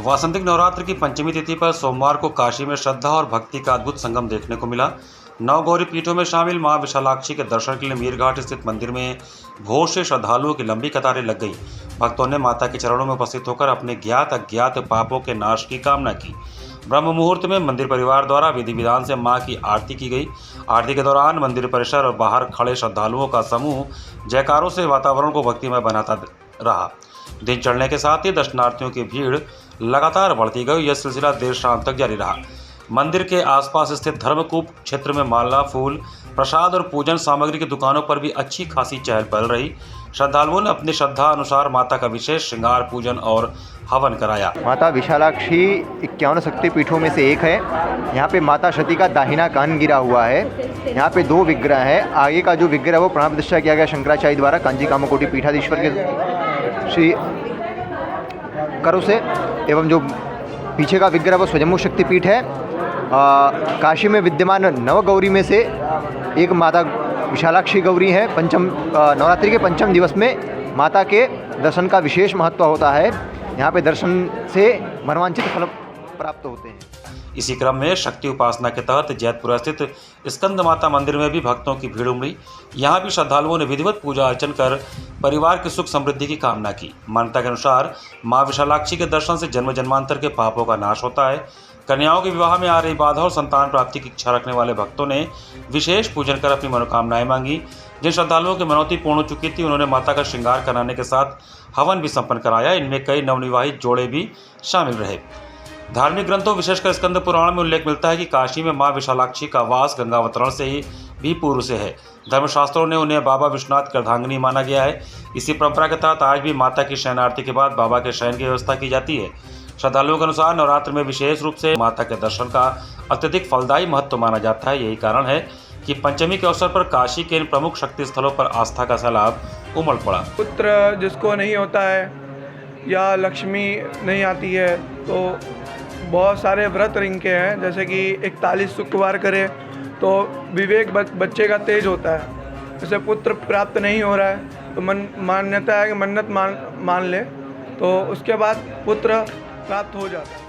वासंतिक नवरात्र की पंचमी तिथि पर सोमवार को काशी में श्रद्धा और भक्ति का अद्भुत संगम देखने को मिला। नवगौरी पीठों में शामिल मां विशालाक्षी के दर्शन के लिए मीरघाट स्थित मंदिर में भोर से श्रद्धालुओं की लंबी कतारें लग गई। भक्तों ने माता के चरणों में उपस्थित होकर अपने ज्ञात अज्ञात पापों के नाश की कामना की। ब्रह्म मुहूर्त में मंदिर परिवार द्वारा विधि विधान से मां की आरती की गई। आरती के दौरान मंदिर परिसर और बाहर खड़े श्रद्धालुओं का समूह जयकारों से वातावरण को भक्तिमय बनाता रहा। दिन चढ़ने के साथ ही दर्शनार्थियों की भीड़ लगातार बढ़ती गई। यह सिलसिला देर शाम तक जारी रहा। मंदिर के आसपास स्थित धर्मकूप क्षेत्र में माला, फूल, प्रसाद और पूजन सामग्री की दुकानों पर भी अच्छी खासी चहल पहल रही। श्रद्धालुओं ने अपनी श्रद्धा अनुसार माता का विशेष श्रृंगार, पूजन और हवन कराया। माता विशालाक्षी 51 शक्तिपीठों में से एक है। यहाँ पे माता सती का दाहिना कान गिरा हुआ है। यहाँ पे 2 विग्रह है। आगे का जो विग्रह है वो प्राण प्रतिष्ठा किया गया शंकराचार्य द्वारा कांची कामकोटि पीठाधीश्वर के श्री करों से, एवं जो पीछे का विग्रह वो स्वयंभू शक्तिपीठ है। काशी में विद्यमान नवगौरी में से एक माता विशालाक्षी गौरी है। नवरात्रि के पंचम दिवस में माता के दर्शन का विशेष महत्व होता है। यहाँ पे दर्शन से मनोवांछित फल प्राप्त होते हैं। इसी क्रम में शक्ति उपासना के तहत जैतपुर स्थित स्कंद माता मंदिर में भी भक्तों की भीड़ उमड़ी। यहाँ भी श्रद्धालुओं ने विधिवत पूजा अर्चन कर परिवार की सुख समृद्धि की कामना की। मान्यता के अनुसार मां विशालाक्षी के दर्शन से जन्म जन्मांतर के पापों का नाश होता है। कन्याओं के विवाह में आ रही बाधा और संतान प्राप्ति की इच्छा रखने वाले भक्तों ने विशेष पूजन कर अपनी मनोकामनाएं मांगी। जिन श्रद्धालुओं की मनौती पूर्ण हो चुकी थी उन्होंने माता का श्रृंगार कराने के साथ हवन भी संपन्न कराया। इनमें कई नवविवाहित जोड़े भी शामिल रहे। धार्मिक ग्रंथों विशेषकर स्कंद पुराण में उल्लेख मिलता है कि काशी में मां विशालाक्षी का वास गंगावतरण से ही भी पूर्व से है। धर्मशास्त्रों ने उन्हें बाबा विश्वनाथ की अर्धांगिनी माना गया है। इसी परंपरा के तहत आज भी माता की शयन आरती के बाद बाबा के शयन की व्यवस्था की जाती है। श्रद्धालुओं के अनुसार नवरात्र में विशेष रूप से माता के दर्शन का अत्यधिक फलदायी महत्व माना जाता है। यही कारण है कि पंचमी के अवसर पर काशी के इन प्रमुख शक्ति स्थलों पर आस्था का सैलाब उमड़ पड़ा। पुत्र जिसको नहीं होता है या लक्ष्मी नहीं आती है तो बहुत सारे व्रत इनके हैं, जैसे कि 41 शुक्रवार करे तो विवेक बच्चे का तेज होता है। जैसे पुत्र प्राप्त नहीं हो रहा है तो मान्यता है कि मन्नत मान ले तो उसके बाद पुत्र प्राप्त हो जाता है।